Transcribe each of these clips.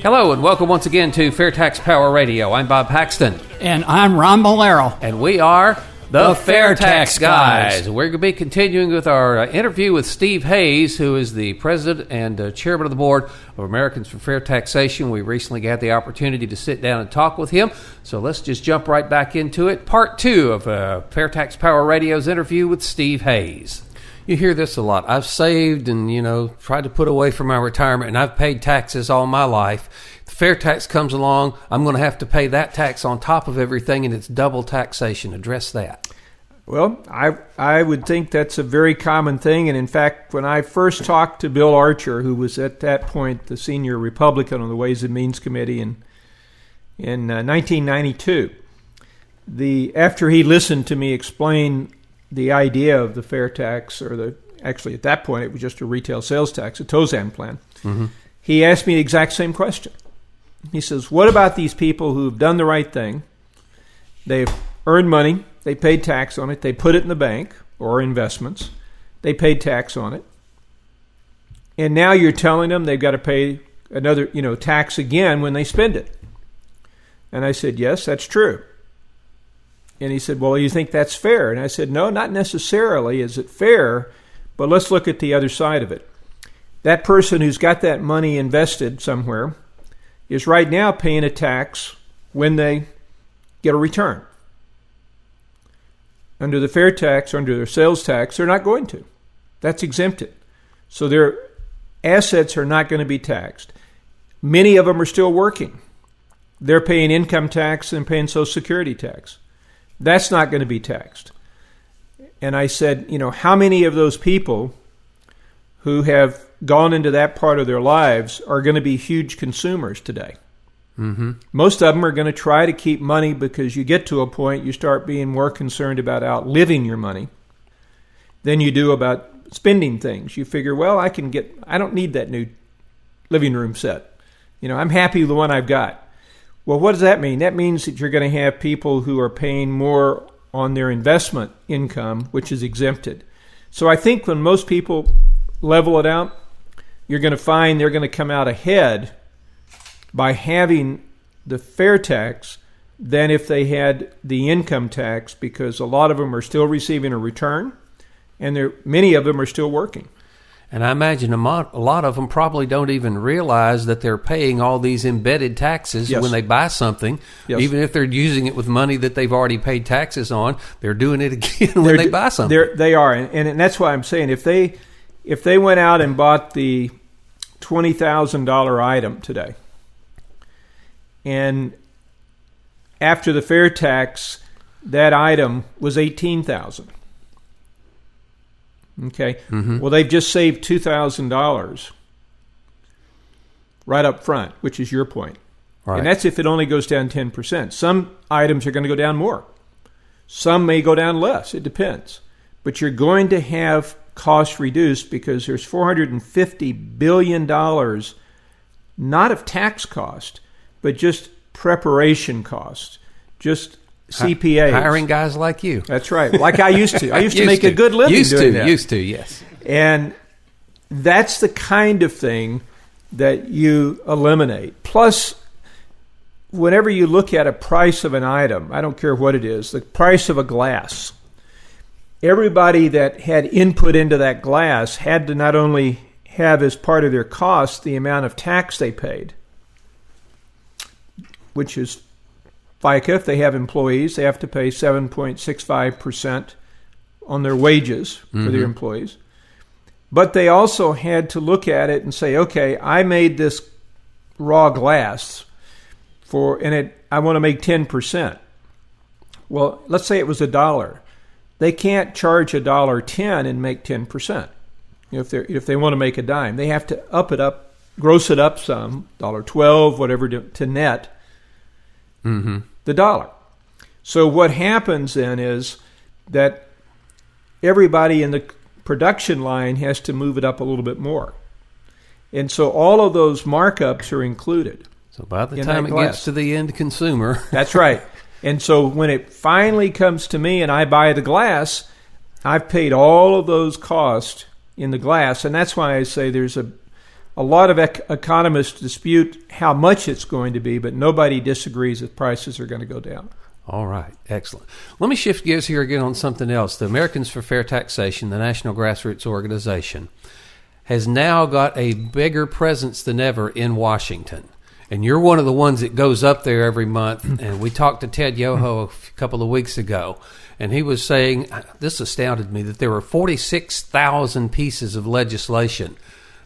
Hello and welcome once again to FAIRtax Power Radio. I'm Bob Paxton. And I'm Ron Bolero. And we are the FAIRtax Guys. We're going to be continuing with our interview with Steve Hayes, who is the president and chairman of the board of Americans for Fair Taxation. We recently had the opportunity to sit down and talk with him. So let's just jump right back into it. Part 2 of FAIRtax Power Radio's interview with Steve Hayes. You hear this a lot. I've saved and, tried to put away for my retirement, and I've paid taxes all my life. The fair tax comes along, I'm going to have to pay that tax on top of everything, and it's double taxation. Address that. Well, I would think that's a very common thing. And in fact, when I first talked to Bill Archer, who was at that point the senior Republican on the Ways and Means Committee in 1992, after he listened to me explain the idea of the fair tax, actually at that point it was just a retail sales tax, a TOZAN plan, he asked me the exact same question. He says, what about these people who've done the right thing? They've earned money, they paid tax on it, they put it in the bank or investments, they paid tax on it, and now you're telling them they've got to pay another tax again when they spend it. And I said, yes, that's true. And he said, well, you think that's fair? And I said, no, not necessarily is it fair, but let's look at the other side of it. That person who's got that money invested somewhere is right now paying a tax when they get a return. Under the fair tax, under their sales tax, they're not going to. That's exempted. So their assets are not going to be taxed. Many of them are still working. They're paying income tax and paying Social Security tax. That's not going to be taxed. And I said, how many of those people who have gone into that part of their lives are going to be huge consumers today? Mm-hmm. Most of them are going to try to keep money because you get to a point you start being more concerned about outliving your money than you do about spending things. You figure, well, I don't need that new living room set. I'm happy with the one I've got. Well, what does that mean? That means that you're going to have people who are paying more on their investment income, which is exempted. So I think when most people level it out, you're going to find they're going to come out ahead by having the fair tax than if they had the income tax, because a lot of them are still receiving a return and many of them are still working. And I imagine a lot of them probably don't even realize that they're paying all these embedded taxes when they buy something. Yes. Even if they're using it with money that they've already paid taxes on, they're doing it again when they buy something. They are, and that's why I'm saying if they went out and bought the $20,000 item today, and after the fair tax, that item was $18,000. Okay. Mm-hmm. Well, they've just saved $2,000 right up front, which is your point. Right. And that's if it only goes down 10%. Some items are going to go down more. Some may go down less. It depends. But you're going to have costs reduced because there's $450 billion, not of tax cost, but just preparation cost, just CPAs. Hiring guys like you. That's right. Like I used to. I used to make a good living doing that. Used to, yes. And that's the kind of thing that you eliminate. Plus, whenever you look at a price of an item, I don't care what it is, the price of a glass, everybody that had input into that glass had to not only have as part of their cost the amount of tax they paid, which is FICA. If they have employees, they have to pay 7.65% on their wages for their employees. But they also had to look at it and say, okay, I made this raw glass I want to make 10%. Well, let's say it was $1. They can't charge $1.10 and make 10%. If they want to make a dime, they have to gross it up some, $1.12, whatever, to net the dollar. So what happens then is that everybody in the production line has to move it up a little bit more. And so all of those markups are included. So by the time it gets to the end consumer. That's right. And so when it finally comes to me and I buy the glass, I've paid all of those costs in the glass. And that's why I say there's a a lot of economists dispute how much it's going to be, but nobody disagrees that prices are going to go down. All right. Excellent. Let me shift gears here again on something else. The Americans for Fair Taxation, the national grassroots organization, has now got a bigger presence than ever in Washington. And you're one of the ones that goes up there every month. And we talked to Ted Yoho a couple of weeks ago, and he was saying, this astounded me, that there were 46,000 pieces of legislation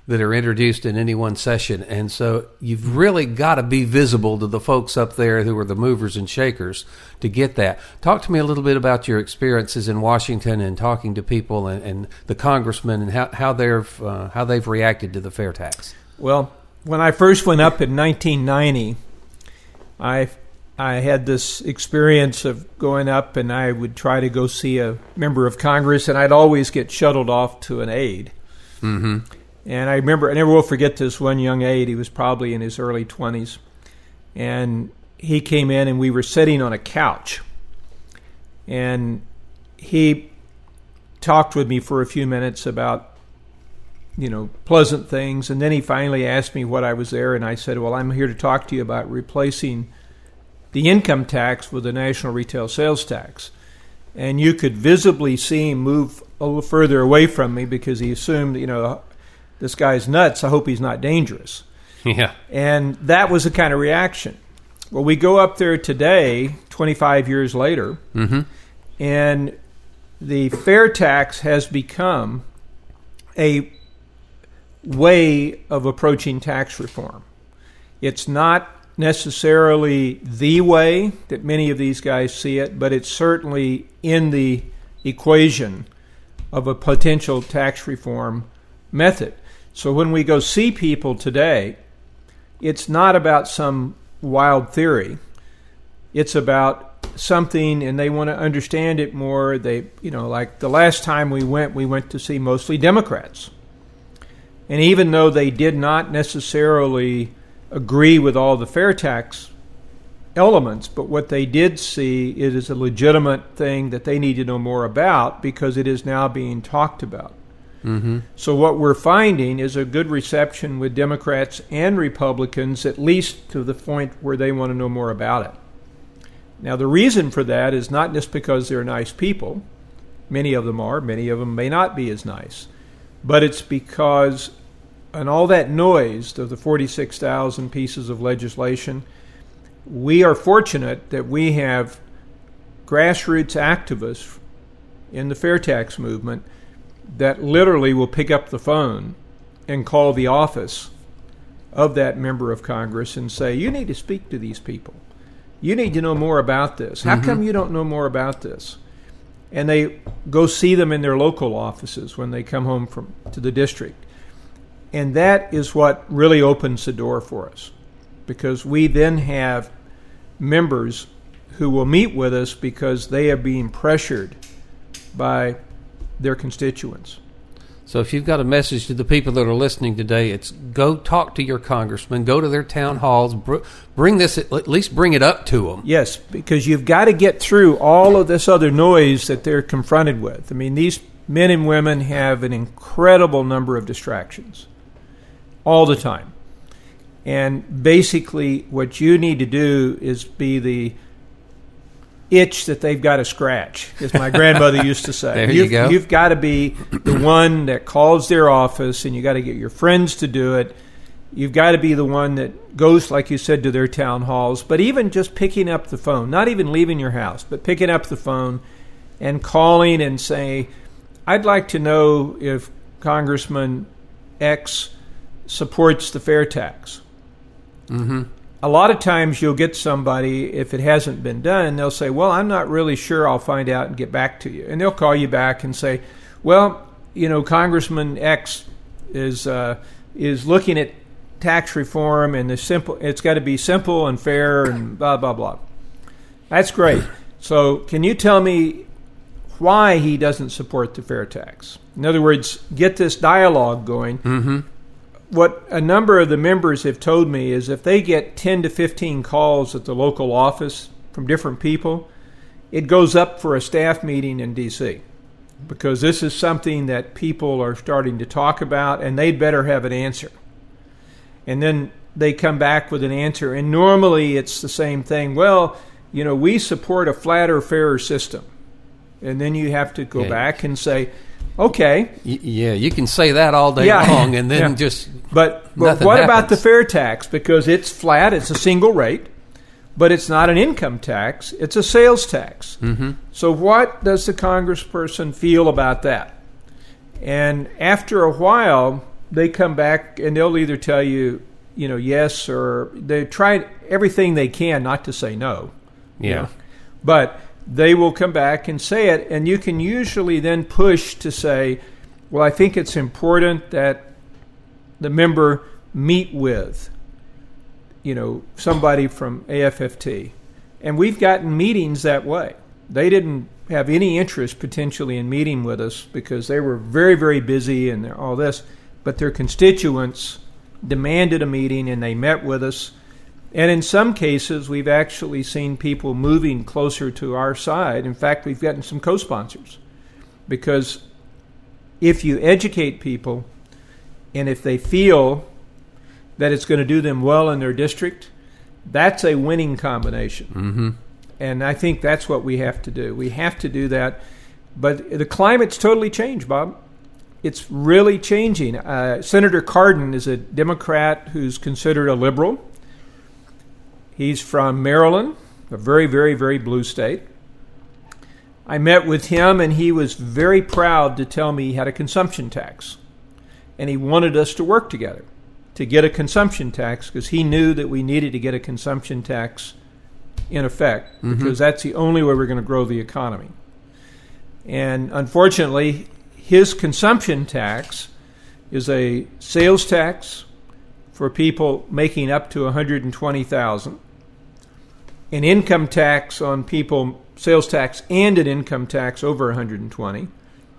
that are introduced in any one session. And so you've really got to be visible to the folks up there who are the movers and shakers to get that. Talk to me a little bit about your experiences in Washington and talking to people and the congressmen and how they've reacted to the fair tax. Well, when I first went up in 1990, I had this experience of going up, and I would try to go see a member of Congress, and I'd always get shuttled off to an aide. Mm-hmm. And I remember, I never will forget this one young aide. He was probably in his early 20s. And he came in, and we were sitting on a couch. And he talked with me for a few minutes about, pleasant things. And then he finally asked me what I was there. And I said, well, I'm here to talk to you about replacing the income tax with the national retail sales tax. And you could visibly see him move a little further away from me because he assumed, this guy's nuts. I hope he's not dangerous. Yeah. And that was the kind of reaction. Well, we go up there today, 25 years later, mm-hmm. and the fair tax has become a way of approaching tax reform. It's not necessarily the way that many of these guys see it, but it's certainly in the equation of a potential tax reform method. So when we go see people today, it's not about some wild theory. It's about something, and they want to understand it more. They, like the last time we went to see mostly Democrats. And even though they did not necessarily agree with all the fair tax elements, but what they did see it is a legitimate thing that they need to know more about because it is now being talked about. Mm-hmm. So what we're finding is a good reception with Democrats and Republicans, at least to the point where they want to know more about it. Now, the reason for that is not just because they're nice people. Many of them are. Many of them may not be as nice. But it's because in all that noise of the 46,000 pieces of legislation, we are fortunate that we have grassroots activists in the fair tax movement that literally will pick up the phone and call the office of that member of Congress and say, you need to speak to these people. You need to know more about this. How come you don't know more about this? And they go see them in their local offices when they come home to the district. And that is what really opens the door for us, because we then have members who will meet with us because they are being pressured by their constituents. So if you've got a message to the people that are listening today, it's go talk to your congressman, go to their town halls, bring this, at least bring it up to them. Yes, because you've got to get through all of this other noise that they're confronted with. I mean, these men and women have an incredible number of distractions all the time. And basically what you need to do is be the itch that they've got to scratch, as my grandmother used to say. There you go. You've got to be the one that calls their office, and you got to get your friends to do it. You've got to be the one that goes, like you said, to their town halls. But even just picking up the phone, not even leaving your house, but picking up the phone and calling and saying, I'd like to know if Congressman X supports the fair tax. Mm-hmm. A lot of times you'll get somebody, if it hasn't been done, and they'll say, well, I'm not really sure. I'll find out and get back to you. And they'll call you back and say, well, Congressman X is looking at tax reform, and it's got to be simple and fair and blah, blah, blah. That's great. So can you tell me why he doesn't support the fair tax? In other words, get this dialogue going. Mm-hmm. What a number of the members have told me is if they get 10 to 15 calls at the local office from different people, it goes up for a staff meeting in D.C. because this is something that people are starting to talk about, and they'd better have an answer. And then they come back with an answer. And normally it's the same thing. Well, we support a flatter, fairer system. And then you have to go back and say, okay. You can say that all day long and then just But what happens. about the fair tax? Because it's flat, it's a single rate, but it's not an income tax, it's a sales tax. Mm-hmm. So what does the congressperson feel about that? And after a while, they come back and they'll either tell you, yes, or they try everything they can not to say no. Yeah. But they will come back and say it, and you can usually then push to say, well, I think it's important that the member meet with, somebody from AFFT. And we've gotten meetings that way. They didn't have any interest potentially in meeting with us because they were very, very busy and all this, but their constituents demanded a meeting and they met with us. And in some cases, we've actually seen people moving closer to our side. In fact, we've gotten some co-sponsors. Because if you educate people, and if they feel that it's going to do them well in their district, that's a winning combination. Mm-hmm. And I think that's what we have to do. We have to do that. But the climate's totally changed, Bob. It's really changing. Senator Cardin is a Democrat who's considered a liberal. He's from Maryland, a very, very, very blue state. I met with him, and he was very proud to tell me he had a consumption tax. And he wanted us to work together to get a consumption tax because he knew that we needed to get a consumption tax in effect because that's the only way we're going to grow the economy. And unfortunately, his consumption tax is a sales tax for people making up to $120,000, an income tax on people, sales tax and an income tax over $120,000,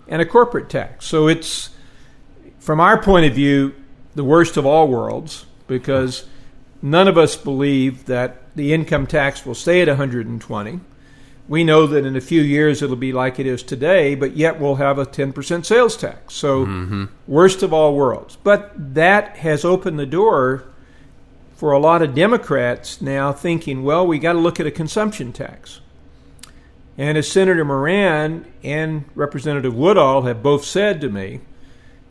and a corporate tax. So it's, from our point of view, the worst of all worlds because none of us believe that the income tax will stay at $120,000. We know that in a few years it'll be like it is today, but yet we'll have a 10% sales tax. So worst of all worlds. But that has opened the door for a lot of Democrats now thinking, well, we got to look at a consumption tax. And as Senator Moran and Representative Woodall have both said to me,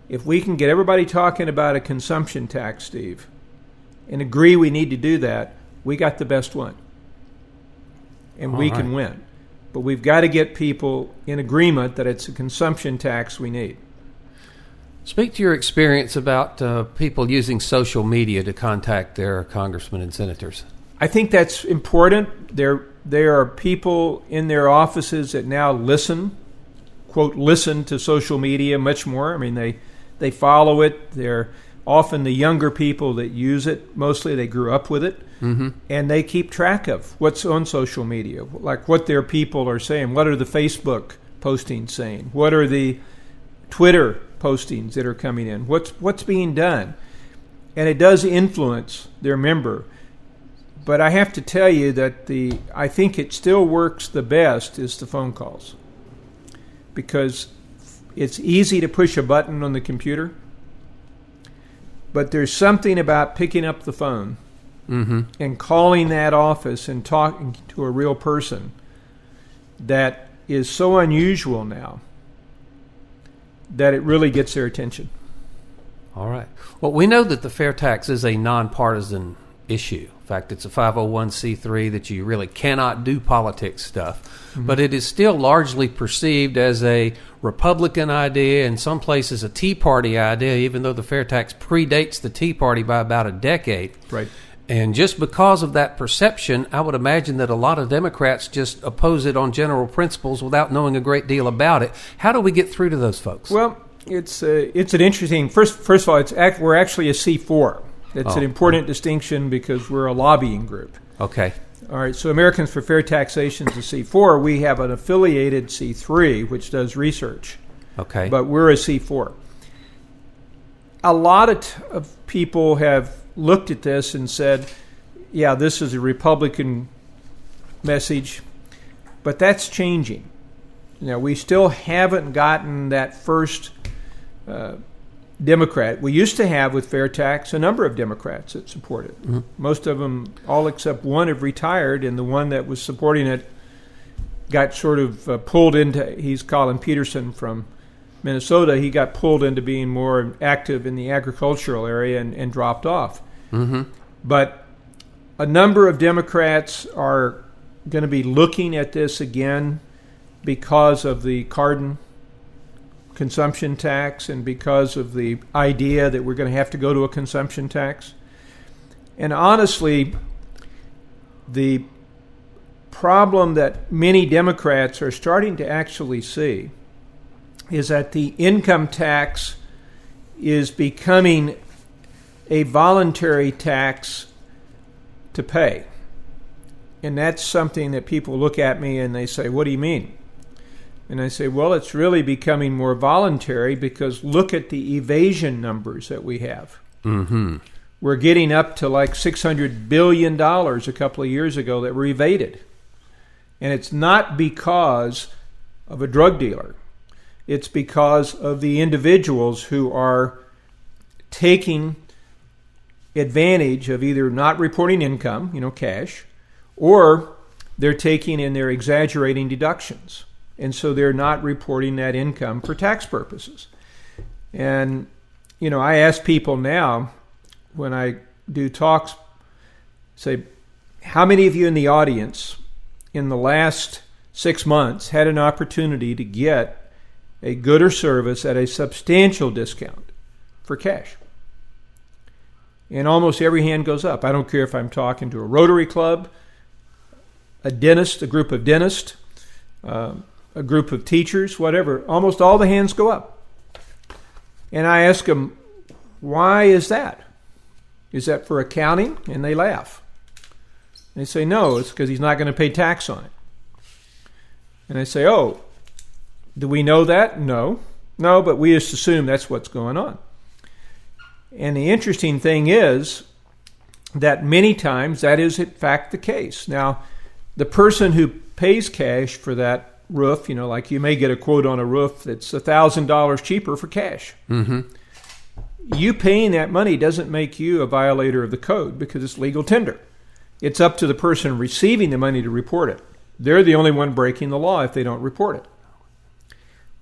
if we can get everybody talking about a consumption tax, Steve, and agree we need to do that, we got the best one. And we can win. But we've got to get people in agreement that it's a consumption tax we need. Speak to your experience about people using social media to contact their congressmen and senators. I think that's important. There are people in their offices that now listen, quote, listen to social media much more. I mean, they follow it. They're often the younger people that use it. Mostly they grew up with it. Mm-hmm. And they keep track of what's on social media, like what their people are saying. What are the Facebook postings saying? What are the Twitter postings that are coming in? What's being done? And it does influence their member. But I have to tell you that I think it still works the best is the phone calls. Because it's easy to push a button on the computer. But there's something about picking up the phone and calling that office and talking to a real person that is so unusual now that it really gets their attention. All right. Well, we know that the fair tax is a nonpartisan issue. In fact, it's a 501c3 that you really cannot do politics stuff. But it is still largely perceived as a Republican idea, in some places a Tea Party idea, even though the fair tax predates the Tea Party by about a decade. Right. And just because of that perception, I would imagine that a lot of Democrats just oppose it on general principles without knowing a great deal about it. How do we get through to those folks? Well, it's an interesting. First of all, we're actually a C4. It's an important distinction because we're a lobbying group. Okay. All right. So Americans for Fair Taxation is a C4. We have an affiliated C3 which does research. Okay. But we're a C4. A lot of people have looked at this and said, yeah, this is a Republican message, but that's changing. We still haven't gotten that first Democrat. We used to have with FAIRtax a number of Democrats that support it. Mm-hmm. Most of them, all except one, have retired, and the one that was supporting it got sort of pulled into, he's Colin Peterson from Minnesota, he got pulled into being more active in the agricultural area and dropped off. Mm-hmm. But a number of Democrats are going to be looking at this again because of the carbon consumption tax and because of the idea that we're going to have to go to a consumption tax. And honestly, the problem that many Democrats are starting to actually see is that the income tax is becoming a voluntary tax to pay. And that's something that people look at me and they say, what do you mean? And I say, well, it's really becoming more voluntary because look at the evasion numbers that we have. Mm-hmm. We're getting up to like $600 billion a couple of years ago that were evaded. And it's not because of a drug dealer. It's because of the individuals who are taking advantage of either not reporting income, cash, or they're taking and they're exaggerating deductions. And so they're not reporting that income for tax purposes. And, I ask people now when I do talks, say, how many of you in the audience in the last 6 months had an opportunity to get a good or service at a substantial discount for cash? And almost every hand goes up. I don't care if I'm talking to a Rotary Club, a dentist, a group of dentists, a group of teachers, whatever. Almost all the hands go up. And I ask them, why is that? Is that for accounting? And they laugh. They say, no, it's because he's not going to pay tax on it. And I say, oh, do we know that? No, but we just assume that's what's going on. And the interesting thing is that many times that is in fact the case. Now, the person who pays cash for that roof, like you may get a quote on a roof that's $1,000 cheaper for cash. Mm-hmm. You paying that money doesn't make you a violator of the code because it's legal tender. It's up to the person receiving the money to report it. They're the only one breaking the law if they don't report it.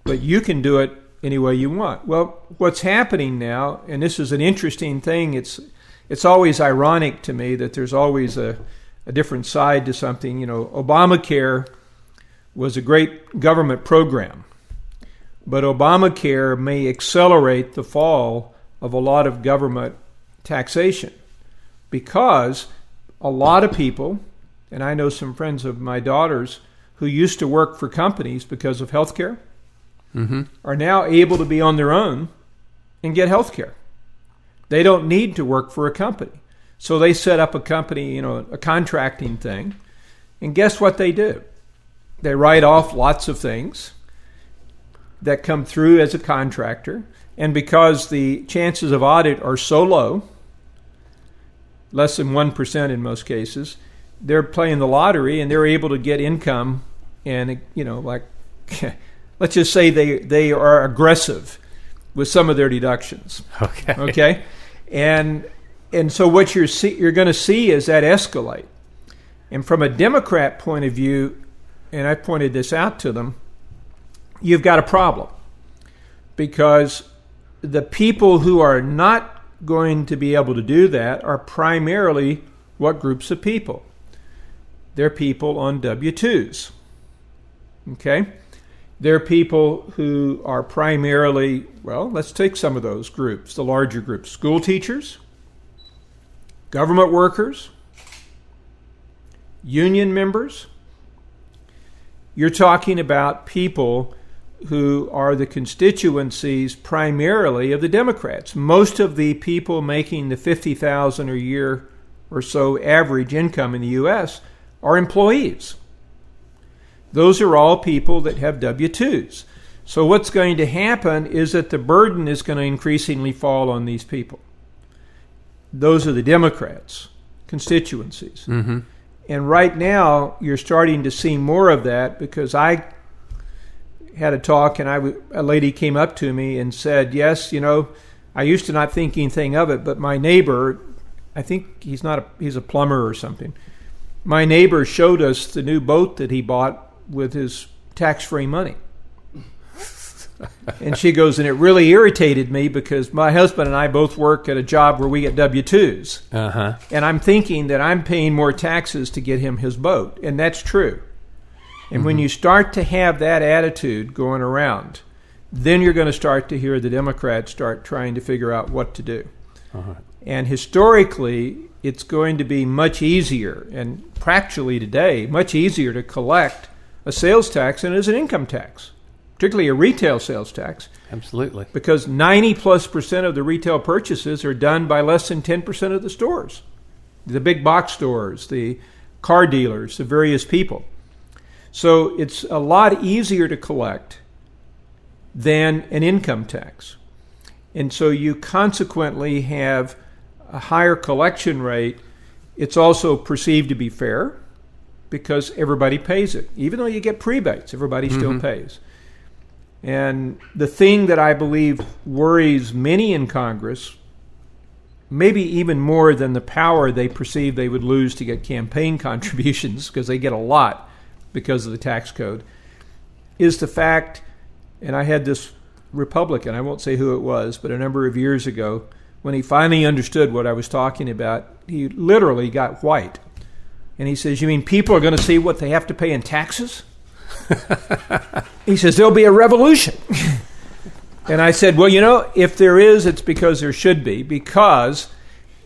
But you can do it any way you want. Well, what's happening now, and this is an interesting thing, it's always ironic to me that there's always a different side to something. Obamacare was a great government program, but Obamacare may accelerate the fall of a lot of government taxation because a lot of people, and I know some friends of my daughter's who used to work for companies because of health care, mm-hmm. are now able to be on their own and get health care. They don't need to work for a company. So they set up a company, a contracting thing, and guess what they do? They write off lots of things that come through as a contractor, and because the chances of audit are so low, less than 1% in most cases, they're playing the lottery and they're able to get income and, let's just say they are aggressive with some of their deductions. Okay? And so what you're going to see is that escalate. And from a Democrat point of view, and I pointed this out to them, you've got a problem because the people who are not going to be able to do that are primarily what groups of people? They're people on W-2s. Okay? They're people who are primarily, let's take some of those groups, the larger groups. School teachers, government workers, union members. You're talking about people who are the constituencies primarily of the Democrats. Most of the people making the $50,000 a year or so average income in the U.S. are employees. Those are all people that have W-2s. So what's going to happen is that the burden is going to increasingly fall on these people. Those are the Democrats' constituencies. Mm-hmm. And right now, you're starting to see more of that because I had a talk and a lady came up to me and said, yes, I used to not think anything of it, but my neighbor, I think he's a plumber or something. My neighbor showed us the new boat that he bought with his tax-free money. And she goes, and it really irritated me because my husband and I both work at a job where we get W-2s. Uh-huh. And I'm thinking that I'm paying more taxes to get him his boat. And that's true. And when you start to have that attitude going around, then you're going to start to hear the Democrats start trying to figure out what to do. Uh-huh. And historically, it's going to be much easier, and practically today, much easier to collect a sales tax than it is an income tax, particularly a retail sales tax. Absolutely. Because 90+% of the retail purchases are done by less than 10% of the stores. The big box stores, the car dealers, the various people. So it's a lot easier to collect than an income tax. And so you consequently have a higher collection rate. It's also perceived to be fair because everybody pays it. Even though you get prebates, everybody still pays. And the thing that I believe worries many in Congress, maybe even more than the power they perceive they would lose to get campaign contributions, because they get a lot because of the tax code, is the fact, and I had this Republican, I won't say who it was, but a number of years ago, when he finally understood what I was talking about, he literally got white. And he says, "You mean people are going to see what they have to pay in taxes?" He says, "There'll be a revolution." And I said, well, if there is, it's because there should be, because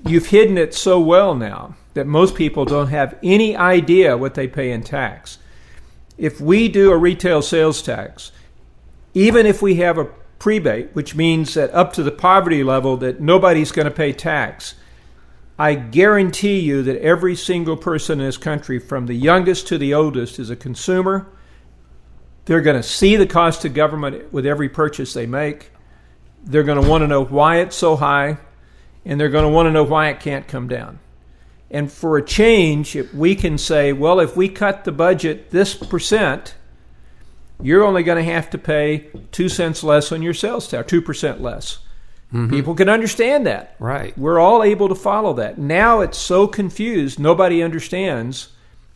you've hidden it so well now that most people don't have any idea what they pay in tax. If we do a retail sales tax, even if we have a prebate, which means that up to the poverty level that nobody's going to pay tax, I guarantee you that every single person in this country, from the youngest to the oldest, is a consumer. They're going to see the cost to government with every purchase they make. They're going to want to know why it's so high, and they're going to want to know why it can't come down. And for a change, if we can say, well, if we cut the budget this percent, you're only going to have to pay 2 cents less on your sales tax, 2% less. People can understand that. Right. We're all able to follow that. Now it's so confused, nobody understands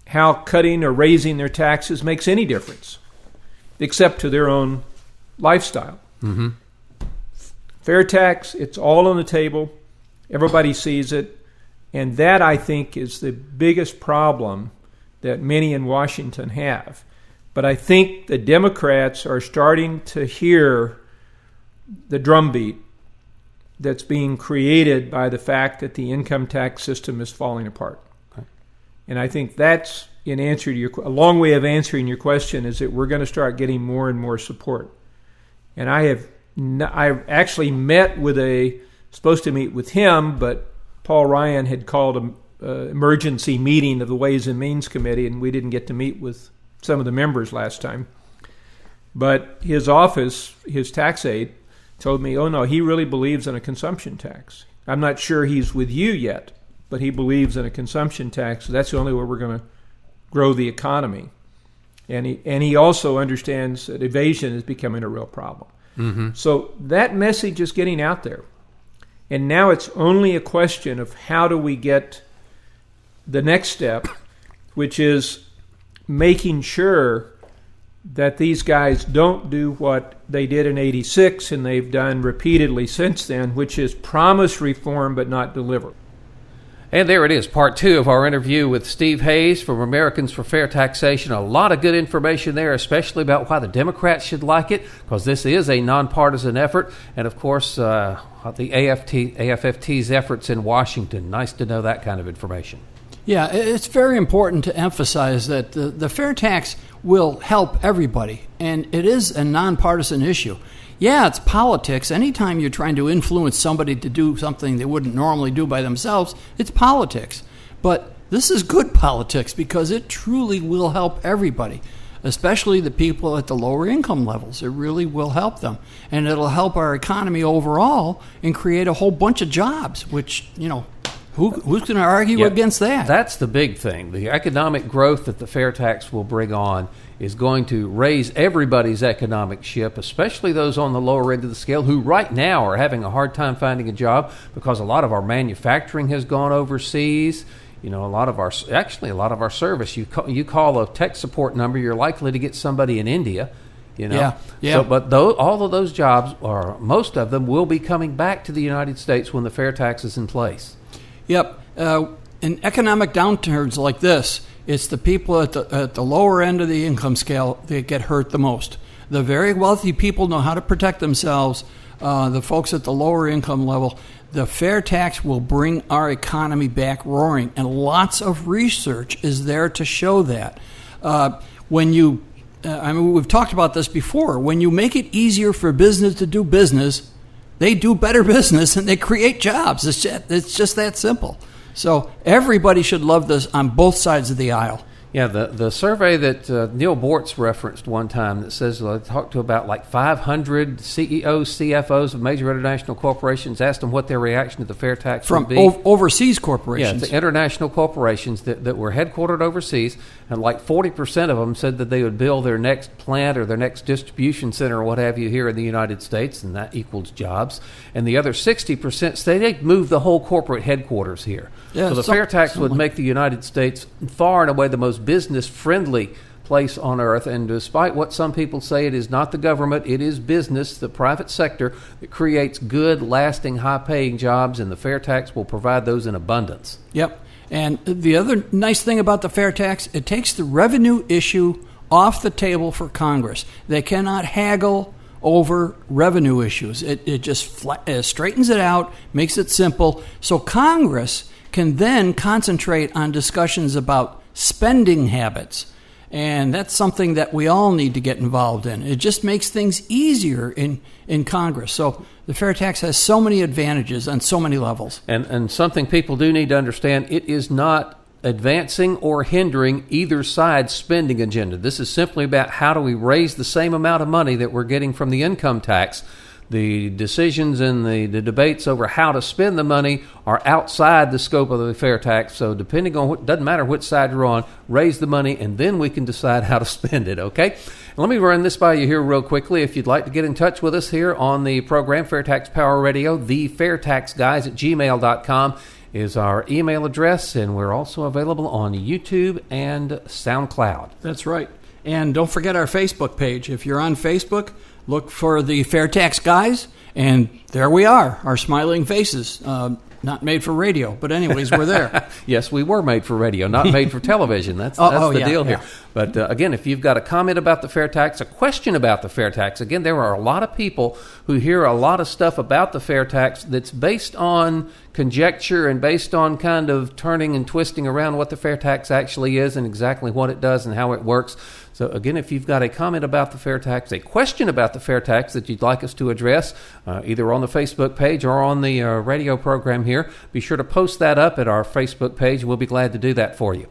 how cutting or raising their taxes makes any difference, except to their own lifestyle. Fair tax, it's all on the table. Everybody sees it. And that, I think, is the biggest problem that many in Washington have. But I think the Democrats are starting to hear the drumbeat that's being created by the fact that the income tax system is falling apart. Okay. And I think that's, in answer to a long way of answering your question, is that we're going to start getting more and more support. And I actually met with supposed to meet with him, but Paul Ryan had called an emergency meeting of the Ways and Means Committee, and we didn't get to meet with some of the members last time. But his office, his tax aide, told me, oh no, he really believes in a consumption tax. I'm not sure he's with you yet, but he believes in a consumption tax. That's the only way we're going to grow the economy. And he also understands that evasion is becoming a real problem. So that message is getting out there. And now it's only a question of how do we get the next step, which is making sure that these guys don't do what they did in 86 and they've done repeatedly since then, which is promise reform but not deliver. And there it is, part 2 of our interview with Steve Hayes from Americans for Fair Taxation. A lot of good information there, especially about why the Democrats should like it, because this is a nonpartisan effort. And, of course, the AFFT's efforts in Washington. Nice to know that kind of information. Yeah, it's very important to emphasize that the fair tax will help everybody, and it is a nonpartisan issue. Yeah, it's politics. Anytime you're trying to influence somebody to do something they wouldn't normally do by themselves, it's politics. But this is good politics because it truly will help everybody, especially the people at the lower income levels. It really will help them. And it'll help our economy overall and create a whole bunch of jobs, which, Who's going to argue against that? That's the big thing. The economic growth that the fair tax will bring on is going to raise everybody's economic ship, especially those on the lower end of the scale who right now are having a hard time finding a job because a lot of our manufacturing has gone overseas. A lot of our service. You call a tech support number, you're likely to get somebody in India. Yeah. So, but all of those jobs, or most of them, will be coming back to the United States when the fair tax is in place. Yep. In economic downturns like this, it's the people at the lower end of the income scale that get hurt the most. The very wealthy people know how to protect themselves. The folks at the lower income level, the fair tax will bring our economy back roaring, and lots of research is there to show that. We've talked about this before. When you make it easier for business to do business, they do better business and they create jobs. It's just that simple. So everybody should love this on both sides of the aisle. Yeah, the survey that Neil Bortz referenced one time that says talked to about like 500 CEOs, CFOs of major international corporations, asked them what their reaction to the fair tax would be. From overseas corporations. Yeah, the international corporations that were headquartered overseas, and like 40% of them said that they would build their next plant or their next distribution center or what have you here in the United States, and that equals jobs. And the other 60% say they'd move the whole corporate headquarters here. Yeah, so the fair tax would make the United States far and away the most business-friendly place on earth, and despite what some people say, it is not the government, it is business, the private sector, that creates good, lasting, high-paying jobs, and the fair tax will provide those in abundance. Yep. And the other nice thing about the fair tax, it takes the revenue issue off the table for Congress. They cannot haggle over revenue issues. It just straightens it out, makes it simple, so Congress can then concentrate on discussions about spending habits. And that's something that we all need to get involved in. It just makes things easier in Congress. So the fair tax has so many advantages on so many levels. And something people do need to understand, it is not advancing or hindering either side's spending agenda. This is simply about how do we raise the same amount of money that we're getting from the income tax. The decisions and the debates over how to spend the money are outside the scope of the fair tax. So depending on doesn't matter which side you're on, raise the money and then we can decide how to spend it, okay? Let me run this by you here real quickly. If you'd like to get in touch with us here on the program, FairTax Power Radio, the FairTaxGuys@gmail.com is our email address, and we're also available on YouTube and SoundCloud. That's right. And don't forget our Facebook page. If you're on Facebook, look for the Fair Tax Guys, and there we are, our smiling faces. Not made for radio, but anyways, we're there. Yes, we were made for radio, not made for television. That's the deal here. But again, if you've got a comment about the fair tax, a question about the fair tax, again, there are a lot of people who hear a lot of stuff about the fair tax that's based on conjecture and based on kind of turning and twisting around what the fair tax actually is and exactly what it does and how it works. So again, if you've got a comment about the fair tax, a question about the fair tax that you'd like us to address, either on the Facebook page or on the radio program here, be sure to post that up at our Facebook page. We'll be glad to do that for you.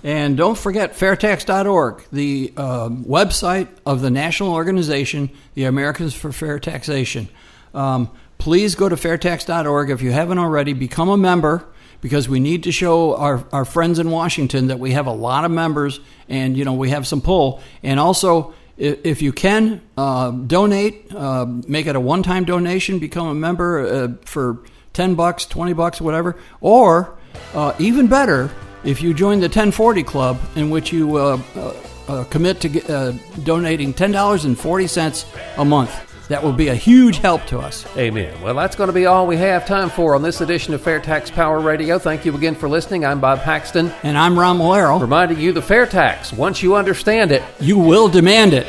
And don't forget FairTax.org, the website of the national organization, the Americans for Fair Taxation. Please go to FairTax.org. If you haven't already, become a member, because we need to show our friends in Washington that we have a lot of members and, we have some pull. And also, if you can, donate, make it a one-time donation, become a member for $10, $20, whatever. Or, even better, if you join the 1040 Club, in which you commit to donating $10.40 a month. That will be a huge help to us. Amen. Well, that's going to be all we have time for on this edition of Fair Tax Power Radio. Thank you again for listening. I'm Bob Paxton. And I'm Ron Malero. Reminding you the fair tax, once you understand it, you will demand it.